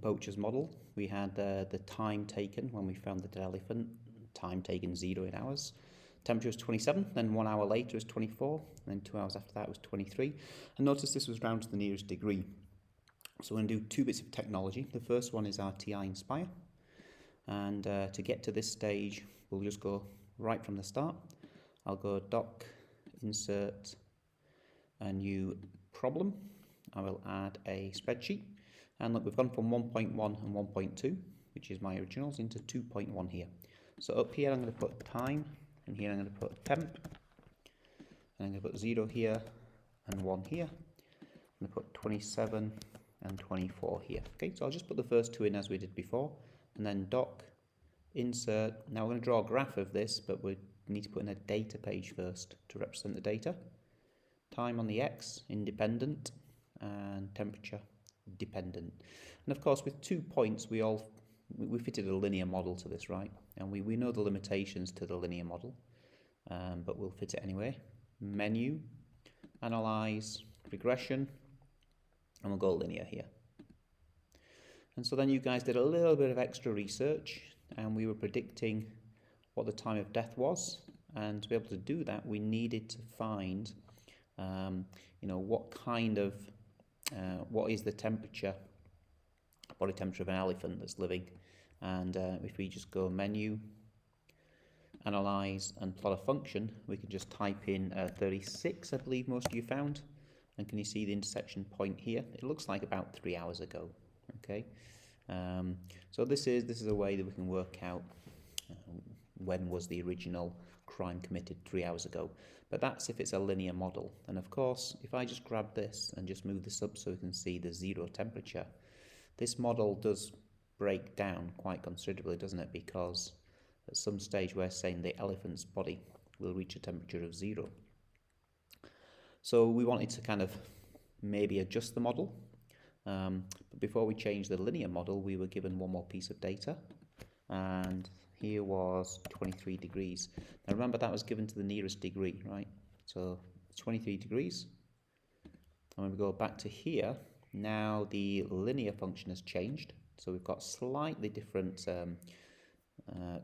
poacher's model, we had the time taken when we found the dead elephant, time taken 0 in hours. Temperature was 27, then 1 hour later was 24, and then 2 hours after that was 23. And notice this was round to the nearest degree. So we're going to do 2 bits of technology. The first one is our TI-Nspire. And to get to this stage, we'll just go right from the start. I'll go doc, insert a new problem. I will add a spreadsheet. And look, we've gone from 1.1 and 1.2, which is my originals, into 2.1 here. So up here I'm going to put time, and here I'm going to put temp, and I'm going to put 0 here and 1 here. I'm going to put 27 and 24 here. Okay, so I'll just put the first 2 in as we did before, and then doc, insert. Now we're going to draw a graph of this, but we need to put in a data page first to represent the data. Time on the x, independent, and temperature, dependent. And of course, with 2 points, we fitted a linear model to this, right? And we know the limitations to the linear model, but we'll fit it anyway. Menu, analyze, regression, and we'll go linear here. And so then you guys did a little bit of extra research, and we were predicting what the time of death was. And to be able to do that, we needed to find, what kind of, what is the temperature, body temperature of an elephant that's living. And if we just go menu, analyze, and plot a function, we can just type in 36, I believe most of you found. And can you see the intersection point here? It looks like about 3 hours ago. Okay, so this is a way that we can work out when was the original crime committed 3 hours ago. But that's if it's a linear model. And of course, if I just grab this and just move this up so we can see the 0 temperature, this model does break down quite considerably, doesn't it? Because at some stage we're saying the elephant's body will reach a temperature of 0. So we wanted to kind of maybe adjust the model. But before we changed the linear model, we were given one more piece of data. And here was 23 degrees. Now remember, that was given to the nearest degree, right? So 23 degrees. And when we go back to here, now the linear function has changed. So we've got slightly different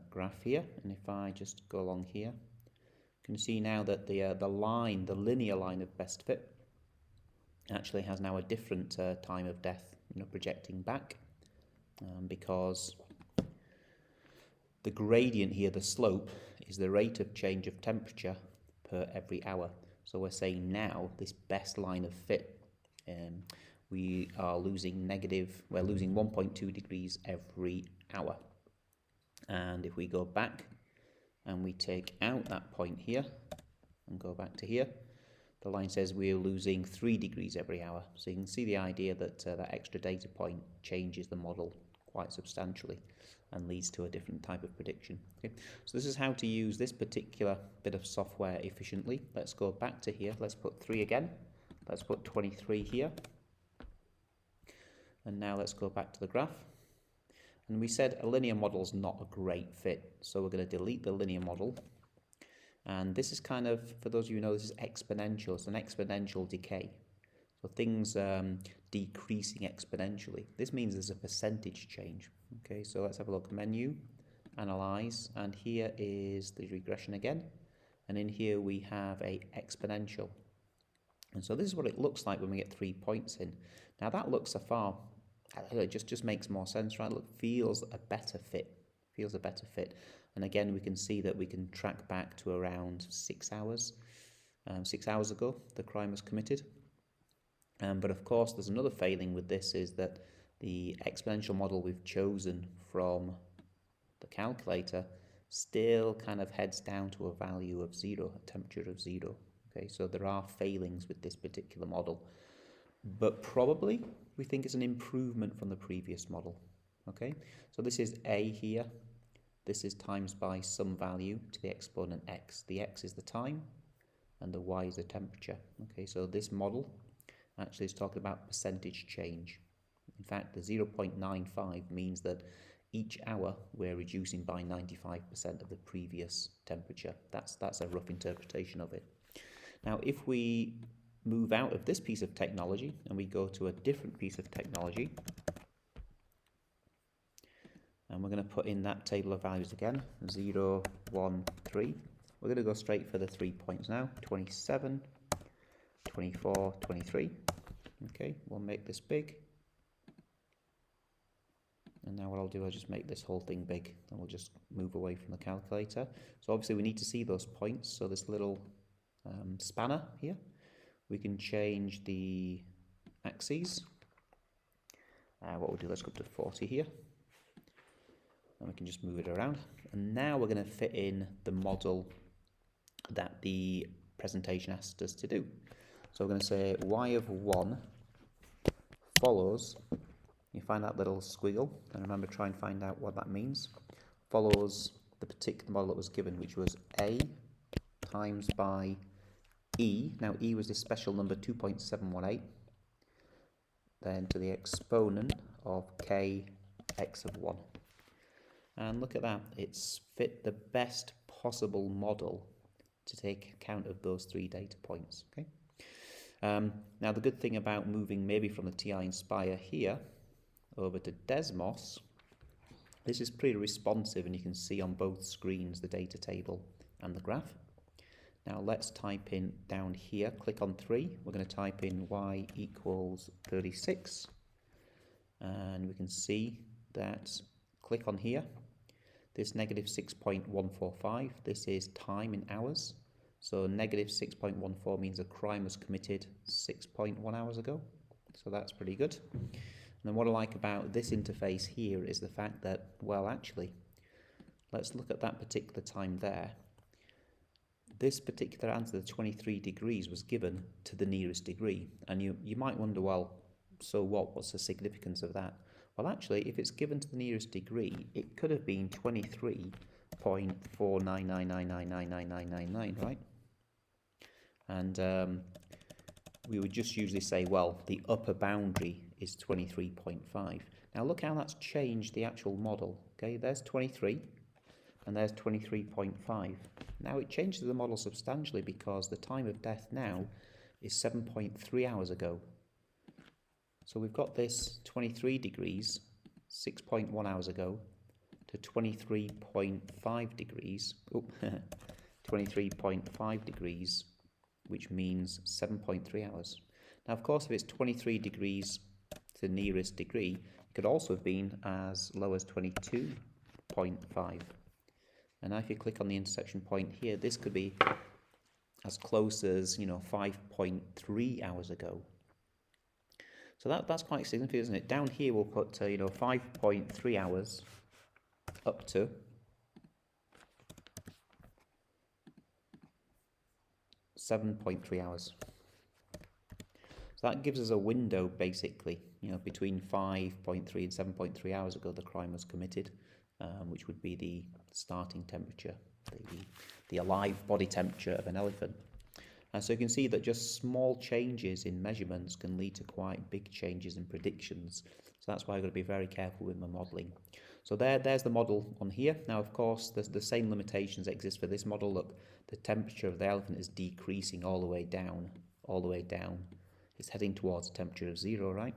graph here. And if I just go along here, you can see now that the linear line of best fit actually has now a different time of death, projecting back, because the gradient here, the slope, is the rate of change of temperature per every hour. So we're saying now this best line of fit, we're losing 1.2 degrees every hour. And if we go back and we take out that point here and go back to here, the line says we're losing 3 degrees every hour. So you can see the idea that that extra data point changes the model quite substantially and leads to a different type of prediction. Okay, so this is how to use this particular bit of software efficiently. Let's go back to here. Let's put 3 again. Let's put 23 here. And now let's go back to the graph. And we said a linear model is not a great fit. So we're going to delete the linear model. And this is kind of, for those of you who know, this is exponential. It's an exponential decay. So things decreasing exponentially. This means there's a percentage change. Okay, so let's have a look. Menu, analyze, and here is the regression again. And in here we have a exponential. And so this is what it looks like when we get 3 points in. Now that looks it just makes more sense, right? Look, feels a better fit. And again, we can see that we can track back to around 6 hours. 6 hours ago, the crime was committed. But of course, there's another failing with this, is that the exponential model we've chosen from the calculator still kind of heads down to a value of 0, a temperature of 0. Okay, so there are failings with this particular model. But probably, we think it's an improvement from the previous model. Okay, so this is A here. This is times by some value to the exponent x. The x is the time, and the y is the temperature. Okay, so this model actually is talking about percentage change. In fact, the 0.95 means that each hour we're reducing by 95% of the previous temperature. That's a rough interpretation of it. Now, if we move out of this piece of technology and we go to a different piece of technology, And we're going to put in that table of values again, 0, 1, 3. We're going to go straight for the 3 points now, 27, 24, 23. Okay, we'll make this big. And now what I'll do, I'll just make this whole thing big, and we'll just move away from the calculator. So obviously we need to see those points, so this little spanner here, we can change the axes. What we'll do, let's go up to 40 here. And we can just move it around. And now we're going to fit in the model that the presentation asked us to do. So we're going to say y of 1 follows, you find that little squiggle, and remember, try and find out what that means, follows the particular model that was given, which was a times by e. Now e was this special number 2.718, then to the exponent of k x of 1. And look at that, it's fit the best possible model to take account of those 3 data points. Okay. Now the good thing about moving maybe from the TI-Nspire here over to Desmos, this is pretty responsive, and you can see on both screens the data table and the graph. Now let's type in down here, click on 3, we're going to type in y equals 36, and we can see that, click on here, this negative 6.145, this is time in hours, so negative 6.14 means a crime was committed 6.1 hours ago, so that's pretty good. And then what I like about this interface here is the fact that, well, actually, let's look at that particular time there. This particular answer, the 23 degrees, was given to the nearest degree. And you might wonder, well, so what? What's the significance of that? Well, actually, if it's given to the nearest degree, it could have been 23.499999999, right? And we would just usually say, well, the upper boundary is 23.5. Now look how that's changed the actual model. Okay, there's 23 and there's 23.5. Now it changes the model substantially because the time of death now is 7.3 hours ago. So we've got this 23 degrees 6.1 hours ago to 23.5 degrees, 23.5 degrees, which means 7.3 hours. Now, of course, if it's 23 degrees to the nearest degree, it could also have been as low as 22.5. And now if you click on the intersection point here, this could be as close as, 5.3 hours ago. So that's quite significant, isn't it? Down here we'll put, 5.3 hours up to 7.3 hours. So that gives us a window, basically, between 5.3 and 7.3 hours ago the crime was committed, which would be the starting temperature, the alive body temperature of an elephant. And so you can see that just small changes in measurements can lead to quite big changes in predictions. So that's why I've got to be very careful with my modelling. So there's the model on here. Now, of course, the same limitations exist for this model. Look, the temperature of the elephant is decreasing all the way down. It's heading towards a temperature of 0, right?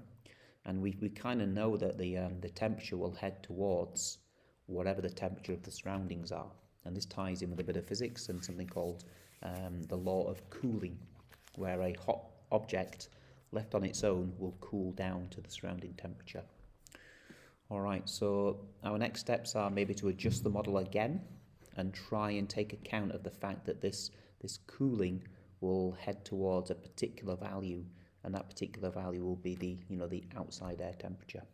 And we kind of know that the temperature will head towards whatever the temperature of the surroundings are. And this ties in with a bit of physics and something called the law of cooling, where a hot object left on its own will cool down to the surrounding temperature. Alright, so our next steps are maybe to adjust the model again and try and take account of the fact that this cooling will head towards a particular value, and that particular value will be the outside air temperature.